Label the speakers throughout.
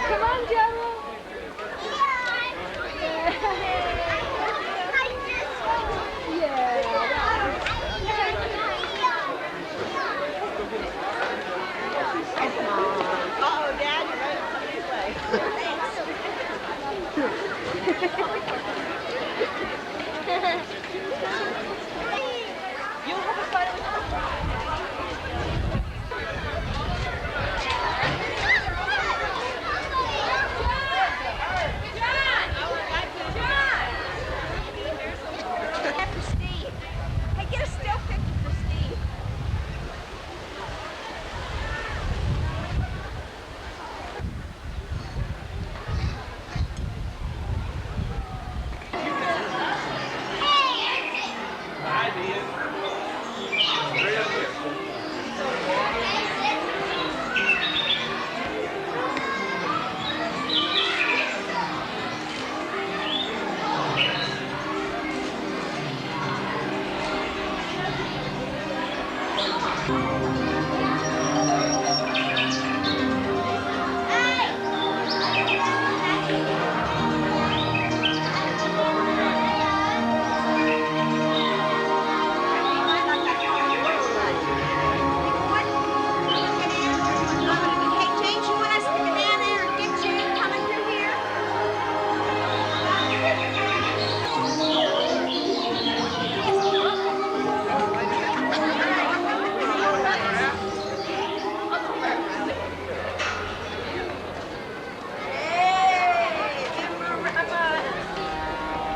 Speaker 1: Come on, Gerald.
Speaker 2: Uh-oh, Dad, you're right on his way. You'll have a fun with Hey, get a still picture for Steve.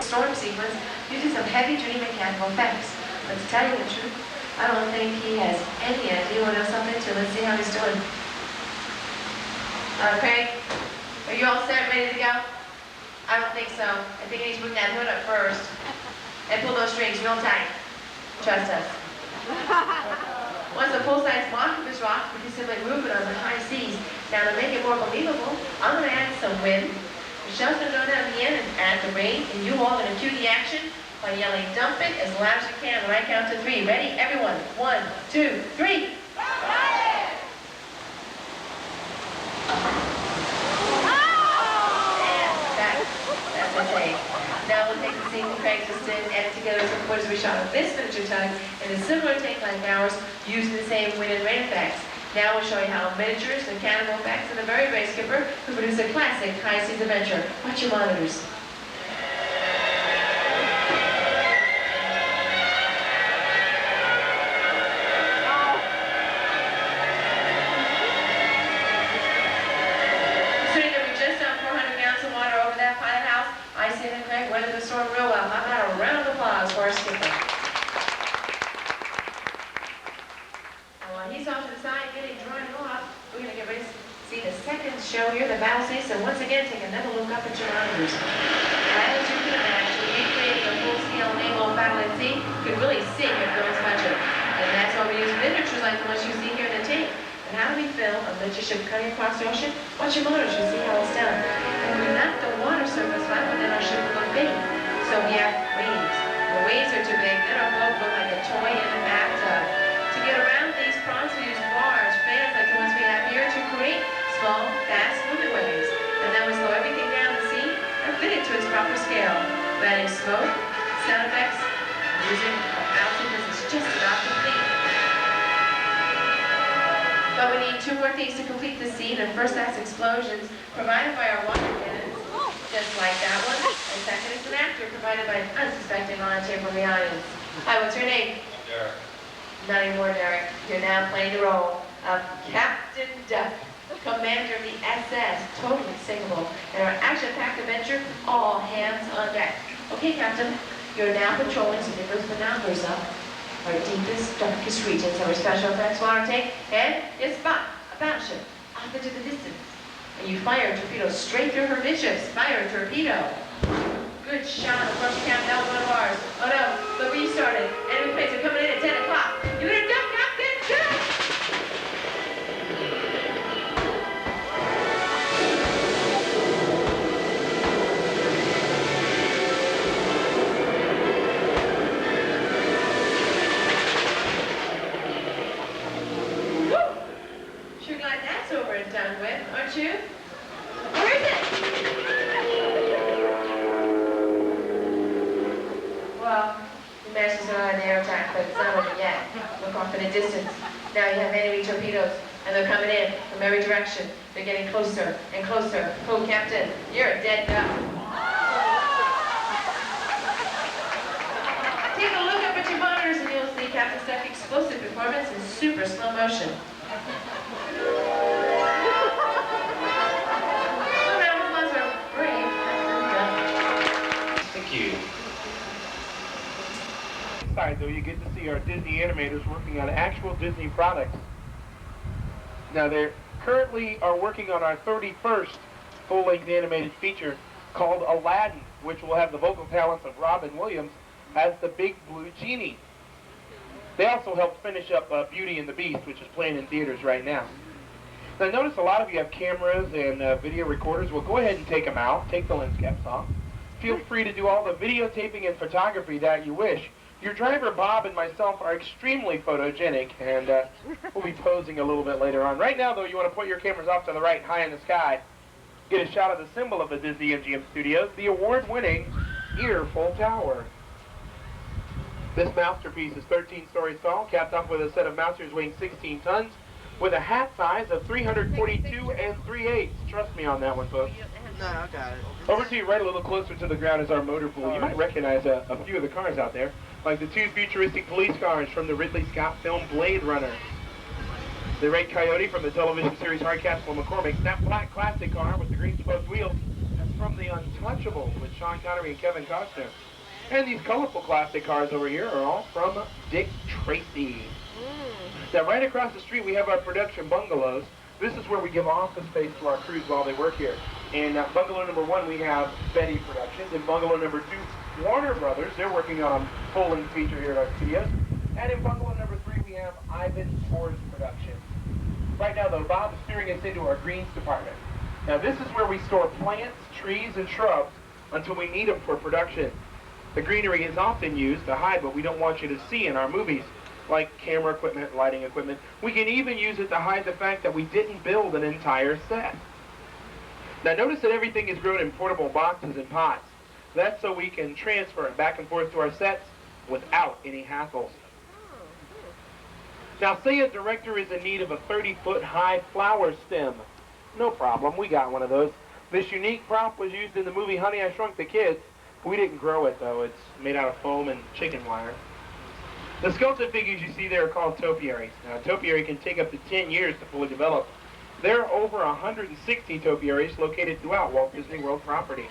Speaker 3: Storm sequence using some heavy-duty mechanical effects. But to tell you the truth, I don't think he has any idea what else I'm into. Let's see how he's doing. Craig, are you all set, ready to go? I don't think so. I think he needs to bring that hood up first. And pull those strings real tight. Trust us. Once a full-size block of this rock, we can simply move it on the high seas. Now to make it more believable, I'm going to add some wind. Michelle's going to go down the end and add the rain, and you all are going to cue the action by yelling, dump it as loud as you can when I count to 3. Ready? Everyone. 1, 2, 3. That's the thing. Now we'll take the scene Craig just did and edit together some footage we shot of this miniature tug in a similar take like ours using the same wind and rain effects. Now we'll show you how miniatures, mechanical effects, and a very brave skipper who produce a classic high seas adventure. Watch your monitors. Considering that we just dumped 400 gallons of water over that pilot house, I see that Craig weathered the storm real well. How about a round of applause for our skipper? He's off to the side getting drying off. We're going to get ready to see the second show here, the battle scene. So once again, take another look up at your monitors. As you can imagine, recreating a full-scale naval battle at sea could really sink a film's budget. And that's why we use miniatures like the ones you see here in the tape. And how do we film a miniature ship cutting across the ocean? Watch your monitors, you'll see how it's done. And we knock the water surface flat, but then our ship will look big. So we have waves. The waves are too big, then our boat will look like a toy in a bathtub. To get around these problems, we use large fans like the ones we have here to create small, fast moving waves. And then we slow everything down the scene and fit it to its proper scale. We're adding smoke, sound effects, music, bouncing because it's just about complete. But we need 2 more things to complete the scene, and first that's explosions provided by our water cannons, just like that one. And second is an actor provided by an unsuspecting volunteer from the audience. Hi, what's your name?
Speaker 4: Derek.
Speaker 3: Not anymore, Derek. You're now playing the role of Captain Duck, commander of the SS, totally singable, and our action-packed adventure, all hands on deck. Okay, Captain, you're now patrolling some different binoculars up our deepest, darkest regions of our special effects water tank, and you spot a battleship off into the distance. And you fire a torpedo straight through her midships. Fire a torpedo. Good shot. Of course, Captain, that was one of ours. Oh no, the restarted. Enemy planes are coming in at 10 o'clock. You better duck, Captain! Duck! contact, but it's not over yet. Look off in the distance. Now you have enemy torpedoes, and they're coming in from every direction. They're getting closer and closer. Oh, Captain, you're a dead duck. Take a look up at your monitors and you'll see Captain Stuck's explosive performance in super slow motion.
Speaker 1: Thank you.
Speaker 4: Though you get to see our Disney animators working on actual Disney products. Now they currently are working on our 31st full-length animated feature called Aladdin, which will have the vocal talents of Robin Williams as the Big Blue Genie. They also helped finish up Beauty and the Beast, which is playing in theaters right now. Now notice a lot of you have cameras and video recorders. Well, go ahead and take them out. Take the lens caps off. Feel free to do all the videotaping and photography that you wish. Your driver, Bob, and myself are extremely photogenic, and we'll be posing a little bit later on. Right now, though, you want to put your cameras off to the right, high in the sky. Get a shot of the symbol of the Disney MGM Studios, the award-winning Earful Tower. This masterpiece is 13 stories tall, capped off with a set of mounters weighing 16 tons, with a hat size of 342 3/8. Trust me on that one, folks.
Speaker 5: No, I got it.
Speaker 4: Over to you, right a little closer to the ground, is our motor pool. You might recognize a few of the cars out there, like the two futuristic police cars from the Ridley Scott film Blade Runner. The red Coyote from the television series Hardcastle McCormick. That black classic car with the green spoked wheels, that's from The Untouchables with Sean Connery and Kevin Costner. And these colorful classic cars over here are all from Dick Tracy. Now right across the street we have our production bungalows. This is where we give office space to our crews while they work here. In bungalow number 1 we have Betty Productions. In bungalow number 2, Warner Brothers. They're working on a full-length feature here at our studios. And in bungalow number 3 we have Ivan Sports Productions. Right now though, Bob's steering us into our greens department. Now this is where we store plants, trees, and shrubs until we need them for production. The greenery is often used to hide what we don't want you to see in our movies, like camera equipment, lighting equipment. We can even use it to hide the fact that we didn't build an entire set. Now notice that everything is grown in portable boxes and pots. That's so we can transfer it back and forth to our sets without any hassles. Now say a director is in need of a 30-foot high flower stem. No problem, we got one of those. This unique prop was used in the movie Honey, I Shrunk the Kids. We didn't grow it though, it's made out of foam and chicken wire. The sculpted figures you see there are called topiaries. Now, a topiary can take up to 10 years to fully develop. There are over 160 topiaries located throughout Walt Disney World property.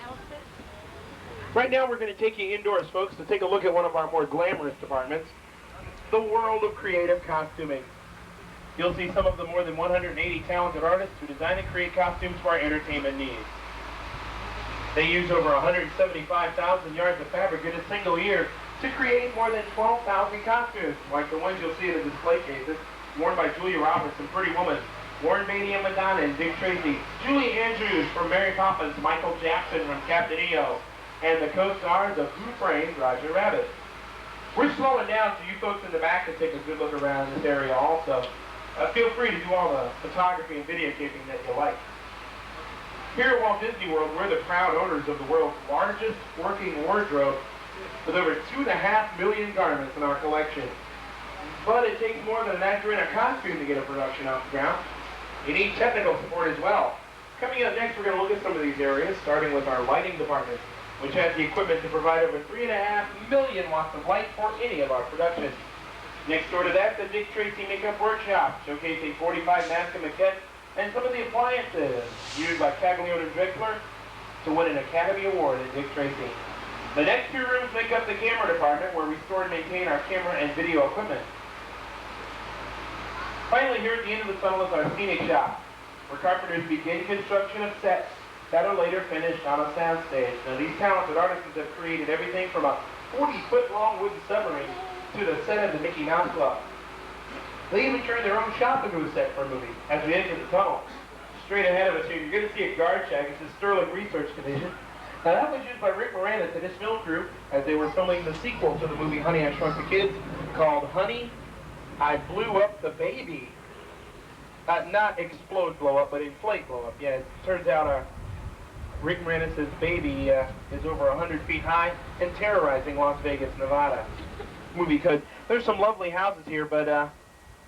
Speaker 4: Right now, we're going to take you indoors, folks, to take a look at one of our more glamorous departments, the world of creative costuming. You'll see some of the more than 180 talented artists who design and create costumes for our entertainment needs. They use over 175,000 yards of fabric in a single year to create more than 12,000 costumes, like the ones you'll see in the display cases, worn by Julia Roberts and Pretty Woman, Warren Beatty and Madonna and Dick Tracy, Julie Andrews from Mary Poppins, Michael Jackson from Captain EO, and the co-stars of Who Framed Roger Rabbit. We're slowing down so you folks in the back can take a good look around this area also. Feel free to do all the photography and videotaping that you like. Here at Walt Disney World, we're the proud owners of the world's largest working wardrobe with over 2.5 million garments in our collection. But it takes more than an actor in a costume to get a production off the ground. You need technical support as well. Coming up next, we're going to look at some of these areas, starting with our lighting department, which has the equipment to provide over 3.5 million watts of light for any of our productions. Next door to that, the Dick Tracy Makeup Workshop, showcasing 45 masks and maquettes and some of the appliances used by Caglione and Drexler to win an Academy Award at Dick Tracy. The next 2 rooms make up the camera department, where we store and maintain our camera and video equipment. Finally, here at the end of the tunnel is our scenic shop, where carpenters begin construction of sets that are later finished on a soundstage. Now, these talented artisans have created everything from a 40-foot-long wooden submarine to the set of the Mickey Mouse Club. They even turned their own shop into a set for a movie as we enter the tunnel. Straight ahead of us here, you're going to see a guard shack. It's the Sterling Research Division. Now, that was used by Rick Moranis and his film crew as they were filming the sequel to the movie Honey, I Shrunk the Kids, called Honey, I Blew Up the Baby. Not explode blow up, but inflate blow up. Yeah, it turns out Rick Moranis' baby is over 100 feet high and terrorizing Las Vegas, Nevada. The movie could There's some lovely houses here, but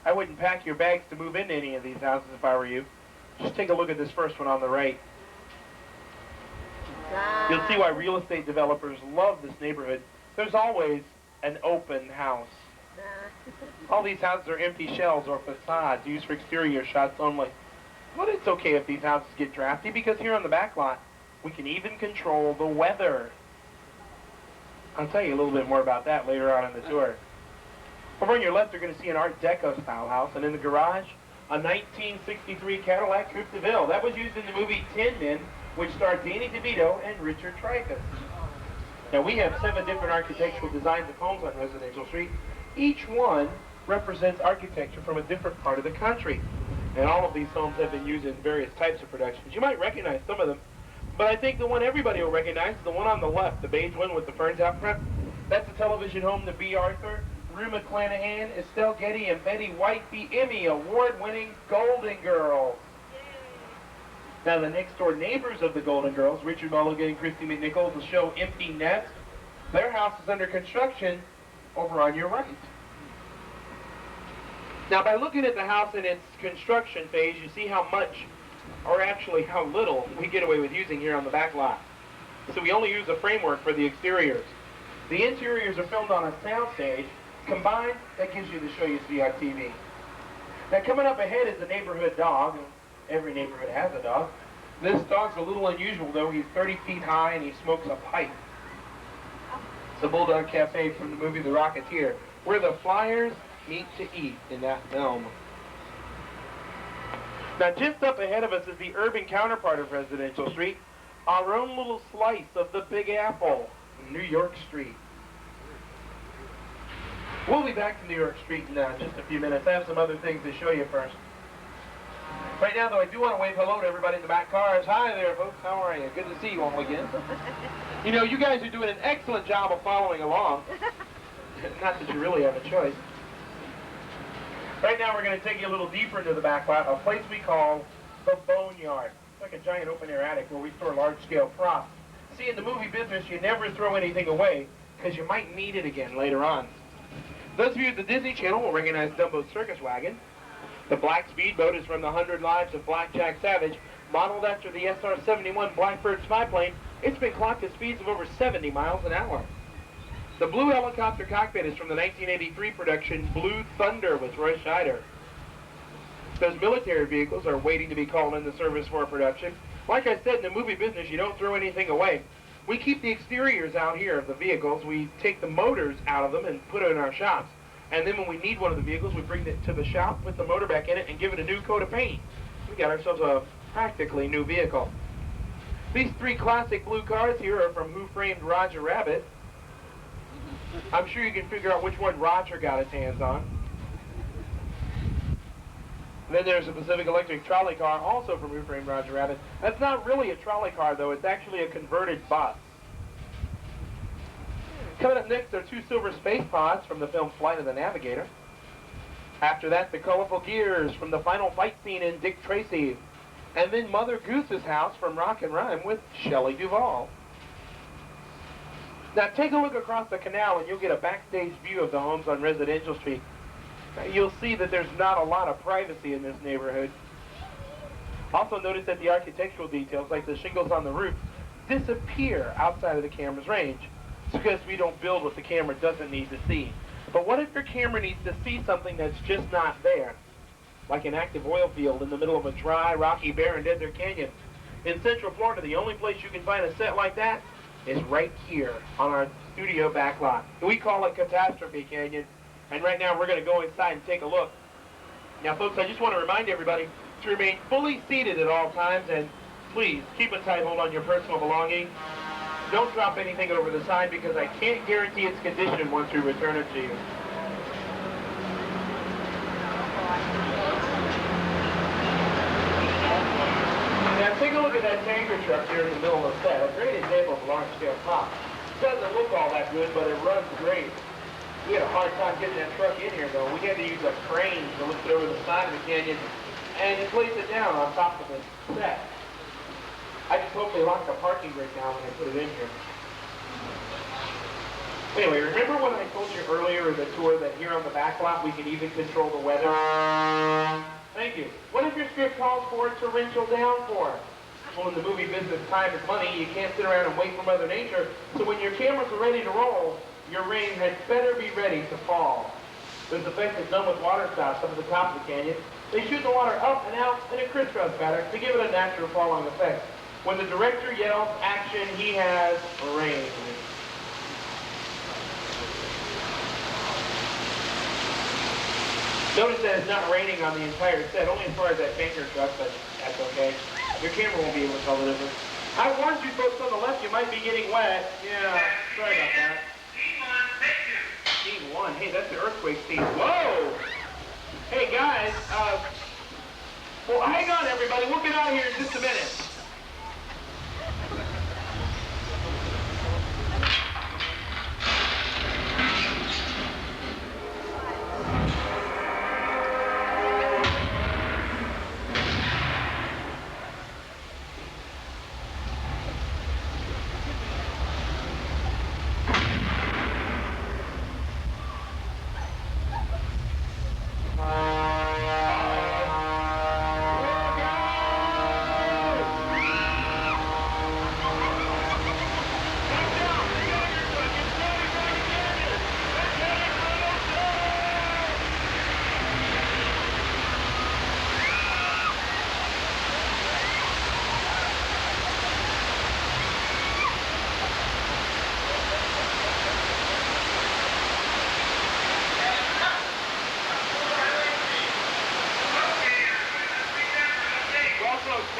Speaker 4: I wouldn't pack your bags to move into any of these houses if I were you. Just take a look at this first one on the right. You'll see why real estate developers love this neighborhood. There's always an open house. All these houses are empty shells or facades used for exterior shots only. But it's okay if these houses get drafty, because here on the back lot, we can even control the weather. I'll tell you a little bit more about that later on in the tour. Over on your left, you're going to see an Art Deco style house, and in the garage, a 1963 Cadillac Coupe de Ville. That was used in the movie Tin Men, which starred Danny DeVito and Richard Dreyfuss. Now, we have 7 different architectural designs of homes on Residential Street. Each one represents architecture from a different part of the country. And all of these homes have been used in various types of productions. You might recognize some of them, but I think the one everybody will recognize is the one on the left, the beige one with the ferns out front. That's a television home to B. Arthur, Rue McClanahan, Estelle Getty, and Betty White, the Emmy award-winning Golden Girls. Now, the next-door neighbors of the Golden Girls, Richard Mulligan and Christy McNichol, will show Empty Nest. Their house is under construction over on your right. Now, by looking at the house in its construction phase, you see how much, or actually how little, we get away with using here on the back lot. So we only use a framework for the exteriors. The interiors are filmed on a soundstage. Combined, that gives you the show you see on TV. Now, coming up ahead is the neighborhood dog. Every neighborhood has a dog. This dog's a little unusual, though. He's 30 feet high, and he smokes a pipe. It's the Bulldog Cafe from the movie The Rocketeer, where the Flyers meet to eat in that film. Now, just up ahead of us is the urban counterpart of Residential Street, our own little slice of the Big Apple, New York Street. We'll be back to New York Street in just a few minutes. I have some other things to show you first. Right now, though, I do want to wave hello to everybody in the back cars. Hi there, folks. How are you? Good to see you all again. You know, you guys are doing an excellent job of following along. Not that you really have a choice. Right now, we're going to take you a little deeper into the back lot, a place we call the Boneyard. It's like a giant open-air attic where we store large-scale props. See, in the movie business, you never throw anything away because you might need it again later on. Those of you at the Disney Channel will recognize Dumbo's circus wagon. The black speedboat is from the 100 Lives of Blackjack Savage, modeled after the SR-71 Blackbird spy plane. It's been clocked at speeds of over 70 miles an hour. The blue helicopter cockpit is from the 1983 production Blue Thunder with Roy Scheider. Those military vehicles are waiting to be called into service for a production. Like I said, in the movie business, you don't throw anything away. We keep the exteriors out here of the vehicles. We take the motors out of them and put it in our shops. And then when we need one of the vehicles, we bring it to the shop, put the motor back in it, and give it a new coat of paint. We got ourselves a practically new vehicle. These 3 classic blue cars here are from Who Framed Roger Rabbit. I'm sure you can figure out which one Roger got his hands on. And then there's a Pacific Electric trolley car, also from Who Framed Roger Rabbit. That's not really a trolley car, though. It's actually a converted bus. Coming up next are 2 silver space pods from the film Flight of the Navigator. After that, the colorful gears from the final fight scene in Dick Tracy. And then Mother Goose's house from Rock and Rhyme with Shelley Duvall. Now take a look across the canal and you'll get a backstage view of the homes on Residential Street. Now, you'll see that there's not a lot of privacy in this neighborhood. Also notice that the architectural details, like the shingles on the roof, disappear outside of the camera's range. It's because we don't build what the camera doesn't need to see. But what if your camera needs to see something that's just not there? Like an active oil field in the middle of a dry, rocky, barren desert canyon. In Central Florida, the only place you can find a set like that is right here on our studio back lot. We call it Catastrophe Canyon. And right now we're going to go inside and take a look. Now folks, I just want to remind everybody to remain fully seated at all times, and please keep a tight hold on your personal belongings. Don't drop anything over the side because I can't guarantee its condition once we return it to you. Now take a look at that tanker truck here in the middle of the set. A great example of a large-scale prop. It doesn't look all that good, but it runs great. We had a hard time getting that truck in here, though. We had to use a crane to lift it over the side of the canyon and to place it down on top of the set. I just hope they locked the parking brake down when they put it in here. Anyway, remember when I told you earlier in the tour that here on the back lot we can even control the weather? Thank you. What if your script calls for a torrential downpour? Well, in the movie business, time is money. You can't sit around and wait for Mother Nature. So when your cameras are ready to roll, your rain had better be ready to fall. This effect is done with water spouts up at the top of the canyon. They shoot the water up and out in a crisscross pattern to give it a natural falling effect. When the director yells action, he has rain. Notice that it's not raining on the entire set, only as far as that tanker truck, but that's okay. Your camera won't be able to tell the difference. I warned you folks on the left, you might be getting wet. Yeah, sorry about that. Scene 1, hey, that's the earthquake scene. Whoa! Hey guys, well hang on everybody, we'll get out of here in just a minute.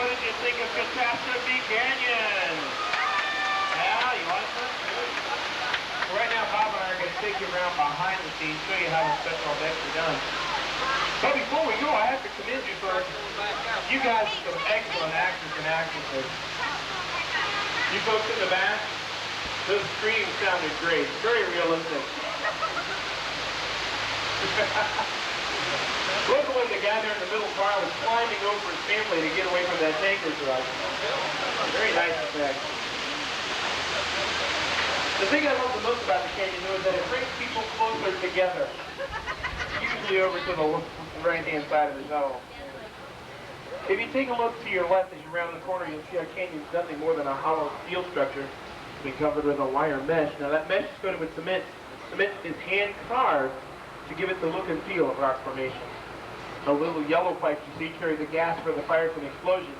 Speaker 4: What did you think of Catastrophe Canyon? Yeah, you like that? Good. So right now, Bob and I are going to take you around behind the scenes, show you how the special effects are done. But before we go, I have to commend you for, you guys are some excellent actors and actresses. You folks in the back, those screams sounded great. Very realistic. Look at when the guy there in the middle car was climbing over his family to get away from that tanker truck. Very nice effect. The thing I love the most about the canyon, though, is that it brings people closer together. Usually over to the right-hand side of the shuttle. If you take a look to your left as you round the corner, you'll see our canyon's nothing more than a hollow steel structure to be covered with a wire mesh. Now that mesh is coated with cement. Cement is hand-carved to give it the look and feel of rock formation. The little yellow pipes you see carry the gas for the fires and explosions.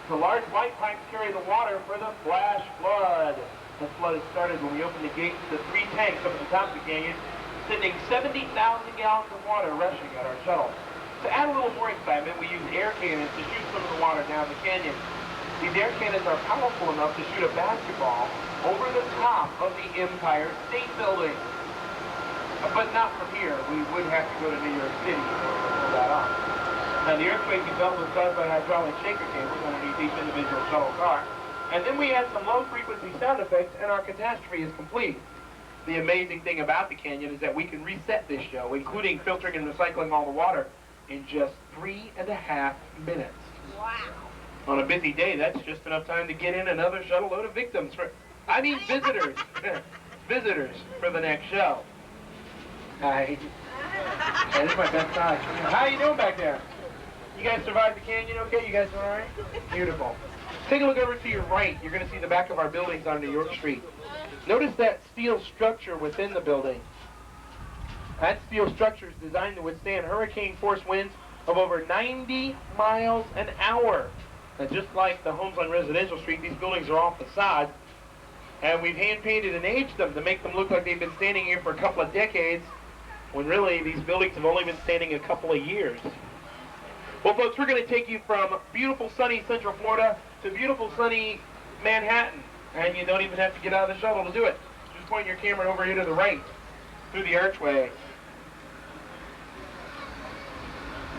Speaker 4: The large white pipes carry the water for the flash flood. The flood has started when we opened the gates to the 3 tanks up at the top of the canyon, sending 70,000 gallons of water rushing at our shuttle. To add a little more excitement, we use air cannons to shoot some of the water down the canyon. These air cannons are powerful enough to shoot a basketball over the top of the Empire State Building. But not from here. We would have to go to New York City to pull that off. Now, the earthquake we felt was caused by hydraulic shaker cables underneath each individual shuttle car. And then we add some low-frequency sound effects, and our catastrophe is complete. The amazing thing about the canyon is that we can reset this show, including filtering and recycling all the water, in just 3.5 minutes.
Speaker 2: Wow.
Speaker 4: On a busy day, that's just enough time to get in another shuttle load of victims. Visitors. Visitors for the next show. Hi. Hey, this is my best side. How you doing back there? You guys survived the canyon okay? You guys doing all right? Beautiful. Take a look over to your right. You're going to see the back of our buildings on New York Street. Notice that steel structure within the building. That steel structure is designed to withstand hurricane-force winds of over 90 miles an hour. And just like the homes on Residential Street, these buildings are all facades. And we've hand-painted and aged them to make them look like they've been standing here for a couple of decades, when really these buildings have only been standing a couple of years. Well, folks, we're going to take you from beautiful, sunny Central Florida to beautiful, sunny Manhattan. And you don't even have to get out of the shuttle to do it. Just point your camera over here to the right, through the archway.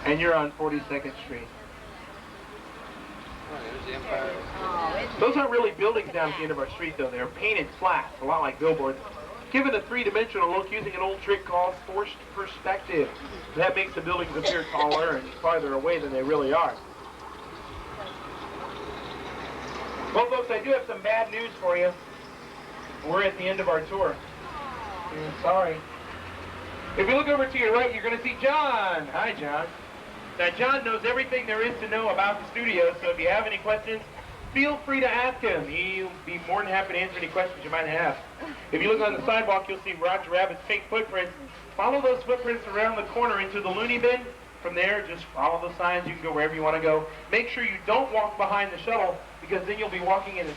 Speaker 4: And you're on 42nd Street. Those aren't really buildings down at the end of our street, though. They're painted flats, a lot like billboards, given a 3-dimensional look using an old trick called forced perspective. That makes the buildings appear taller and farther away than they really are. Well, folks, I do have some bad news for you. We're at the end of our tour. Sorry. If you look over to your right, you're going to see John. Hi, John. Now, John knows everything there is to know about the studio, so if you have any questions, feel free to ask him. He'll be more than happy to answer any questions you might have. If you look on the sidewalk, you'll see Roger Rabbit's pink footprints. Follow those footprints around the corner into the loony bin. From there, just follow the signs. You can go wherever you want to go. Make sure you don't walk behind the shuttle, because then you'll be walking in a